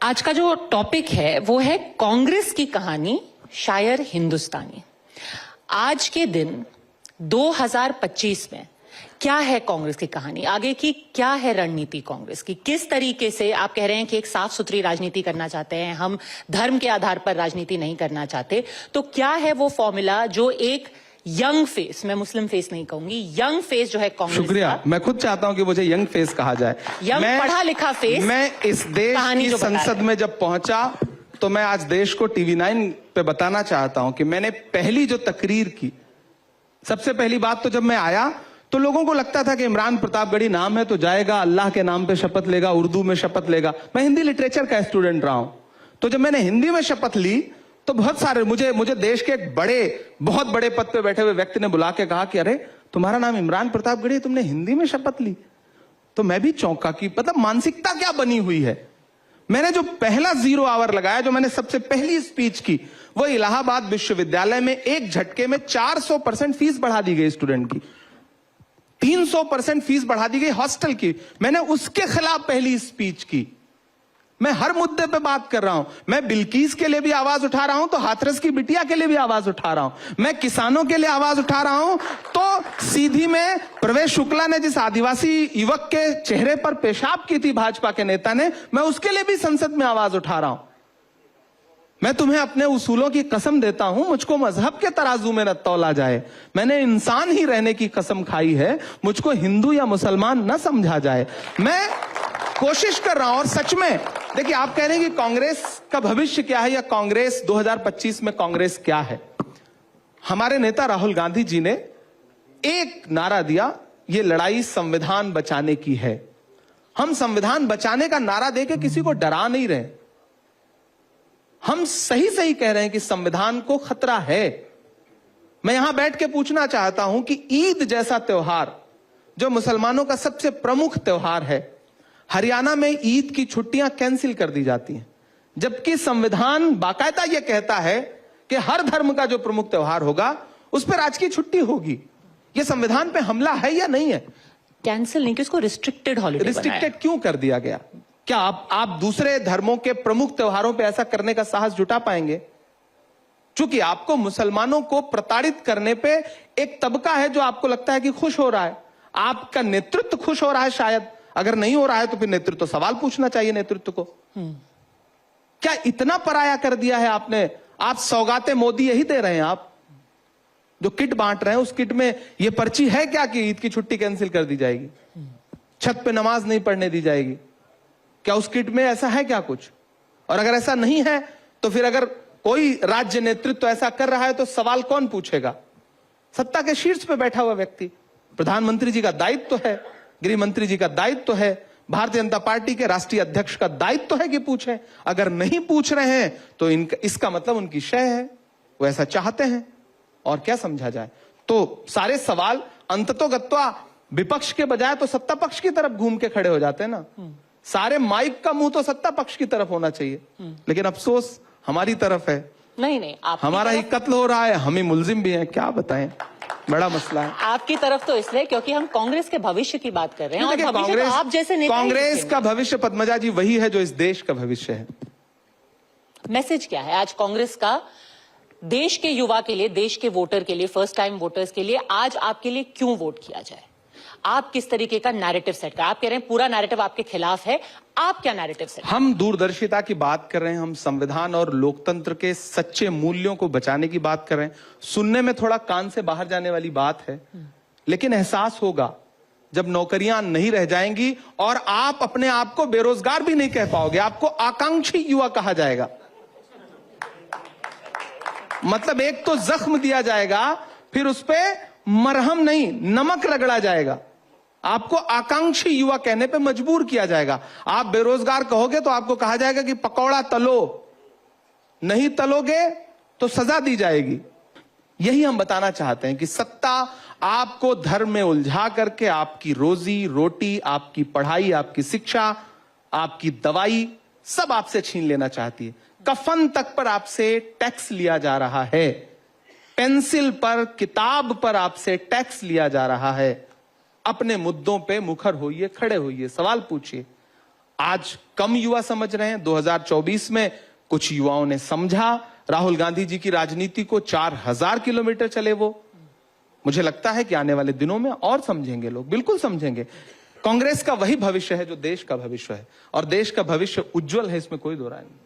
आज का जो टॉपिक है वो है कांग्रेस की कहानी शायर हिंदुस्तानी। आज के दिन 2025 में क्या है कांग्रेस की कहानी, आगे की क्या है रणनीति कांग्रेस की, किस तरीके से आप कह रहे हैं कि एक साफ सुथरी राजनीति करना चाहते हैं, हम धर्म के आधार पर राजनीति नहीं करना चाहते, तो क्या है वो फॉर्मूला जो एक यंग फेस, मैं मुस्लिम फेस नहीं कहूंगी, यंग फेस जो है कांग्रेस। शुक्रिया, मैं खुद चाहता हूं कि मुझे यंग फेस कहा जाए। यंग पढ़ा लिखा फेस। मैं इस देश की संसद में जब पहुंचा तो मैं आज देश को टीवी 9 पे बताना चाहता हूं कि मैंने पहली जो तकरीर की, सबसे पहली बात तो जब मैं आया तो लोगों को लगता था कि इमरान प्रतापगढ़ी नाम है तो जाएगा, अल्लाह के नाम पे शपथ लेगा, उर्दू में शपथ लेगा। मैं हिंदी लिटरेचर का स्टूडेंट रहा हूं, तो जब मैंने हिंदी में शपथ ली तो बहुत सारे मुझे देश के एक बहुत बड़े पद पे बैठे हुए व्यक्ति ने बुला के कहा कि अरे तुम्हारा नाम इमरान प्रतापगढ़ी, तुमने हिंदी में शपथ ली। तो मैं भी चौंका कि मतलब मानसिकता क्या बनी हुई है। मैंने जो पहला 0 आवर लगाया, जो मैंने सबसे पहली स्पीच की, वो इलाहाबाद विश्वविद्यालय में एक झटके में 400% फीस बढ़ा दी गई स्टूडेंट की, 300% फीस बढ़ा दी गई हॉस्टल की। मैंने उसके खिलाफ पहली स्पीच की। मैं हर मुद्दे पे बात कर रहा हूं। मैं बिल्कीस के लिए भी आवाज उठा रहा हूं तो हाथरस की बिटिया के लिए भी आवाज उठा रहा हूं। मैं किसानों के लिए आवाज उठा रहा हूं तो सीधी में प्रवेश शुक्ला ने जिस आदिवासी युवक के चेहरे पर पेशाब की थी भाजपा के नेता ने, मैं उसके लिए भी संसद में आवाज उठा रहा हूं। मैं तुम्हें अपने उसूलों की कसम देता हूं, मुझको मजहब के तराजू में न तौला जाए। मैंने इंसान ही रहने की कसम खाई है, मुझको हिंदू या मुसलमान न समझा जाए। मैं कोशिश कर रहा हूं और सच में देखिए, आप कह रहे हैं कि कांग्रेस का भविष्य क्या है या कांग्रेस 2025 में कांग्रेस क्या है। हमारे नेता राहुल गांधी जी ने एक नारा दिया, ये लड़ाई संविधान बचाने की है। हम संविधान बचाने का नारा देके किसी को डरा नहीं रहे, हम सही कह रहे हैं कि संविधान को खतरा है। मैं यहां बैठ के पूछना चाहता हूं कि ईद जैसा त्योहार, जो मुसलमानों का सबसे प्रमुख त्योहार है, हरियाणा में ईद की छुट्टियां कैंसिल कर दी जाती हैं, जबकि संविधान बाकायदा यह कहता है कि हर धर्म का जो प्रमुख त्योहार होगा उस पर राजकीय छुट्टी होगी। यह संविधान पे हमला है या नहीं है? कैंसिल नहीं कि उसको रिस्ट्रिक्टेड हॉलिडे रिस्ट्रिक्टेड क्यों कर दिया गया? क्या आप दूसरे धर्मों के प्रमुख त्योहारों पे ऐसा करने का साहस जुटा पाएंगे? चूंकि आपको मुसलमानों को प्रताड़ित करने पे एक तबका है जो आपको लगता है कि खुश हो रहा है, आपका नेतृत्व खुश हो रहा है। शायद अगर नहीं हो रहा है तो फिर नेतृत्व सवाल पूछना चाहिए नेतृत्व को। क्या इतना पराया कर दिया है आपने? आप सौगातें मोदी यही दे रहे हैं, आप जो किट बांट रहे हैं उस किट में यह पर्ची है क्या कि ईद की छुट्टी कैंसिल कर दी जाएगी, छत पे नमाज नहीं पढ़ने दी जाएगी? क्या उस किट में ऐसा है क्या कुछ? और अगर ऐसा नहीं है तो फिर अगर कोई राज्य नेतृत्व ऐसा कर रहा है तो सवाल कौन पूछेगा? सत्ता के शीर्ष पे बैठा हुआ व्यक्ति, प्रधानमंत्री जी का दायित्व है, गृह मंत्री जी का दायित्व है, भारतीय जनता पार्टी के राष्ट्रीय अध्यक्ष का दायित्व है कि पूछें। अगर नहीं पूछ रहे हैं तो इसका मतलब उनकी शय है, वो ऐसा चाहते हैं, और क्या समझा जाए। तो सारे सवाल अंततोगत्वा विपक्ष के बजाय तो सत्ता पक्ष की तरफ घूम के खड़े हो जाते हैं ना। सारे माइक का मुंह तो सत्ता पक्ष की तरफ होना चाहिए, लेकिन अफसोस हमारी तरफ है। नहीं, हमारा ही कत्ल हो रहा है, हम ही मुलजिम भी हैं, क्या बताएं, बड़ा मसला है। आपकी तरफ तो इसलिए क्योंकि हम कांग्रेस के भविष्य की बात कर रहे हैं, और भविष्य तो आप जैसे नेता कांग्रेस का भविष्य पद्मजा जी वही है जो इस देश का भविष्य है। मैसेज क्या है आज कांग्रेस का देश के युवा के लिए, देश के वोटर के लिए, फर्स्ट टाइम वोटर्स के लिए? आज आपके लिए क्यों वोट किया जाए? आप किस तरीके का नैरेटिव सेट कर? आप कह रहे हैं पूरा नैरेटिव आपके खिलाफ है, आप क्या नैरेटिव सेट? हम दूरदर्शिता की बात कर रहे हैं, हम संविधान और लोकतंत्र के सच्चे मूल्यों को बचाने की बात कर रहे हैं। सुनने में थोड़ा कान से बाहर जाने वाली बात है, लेकिन एहसास होगा जब नौकरियां नहीं रह जाएंगी और आप अपने आप को बेरोजगार भी नहीं कह पाओगे, आपको आकांक्षी युवा कहा जाएगा। मतलब एक तो जख्म दिया जाएगा, फिर उस पर मरहम नहीं नमक रगड़ा जाएगा, आपको आकांक्षी युवा कहने पे मजबूर किया जाएगा। आप बेरोजगार कहोगे तो आपको कहा जाएगा कि पकौड़ा तलो, नहीं तलोगे तो सजा दी जाएगी। यही हम बताना चाहते हैं कि सत्ता आपको धर्म में उलझा करके आपकी रोजी रोटी, आपकी पढ़ाई, आपकी शिक्षा, आपकी दवाई सब आपसे छीन लेना चाहती है। कफन तक पर आपसे टैक्स लिया जा रहा है, पेंसिल पर, किताब पर आपसे टैक्स लिया जा रहा है। अपने मुद्दों पे मुखर होइए, खड़े होइए, सवाल पूछिए। आज कम युवा समझ रहे हैं। 2024 में कुछ युवाओं ने समझा, राहुल गांधी जी की राजनीति को 4000 किलोमीटर चले वो। मुझे लगता है कि आने वाले दिनों में और समझेंगे लोग, बिल्कुल समझेंगे। कांग्रेस का वही भविष्य है जो देश का भविष्य है, और देश का भविष्य उज्जवल है, इसमें कोई दो राय नहीं।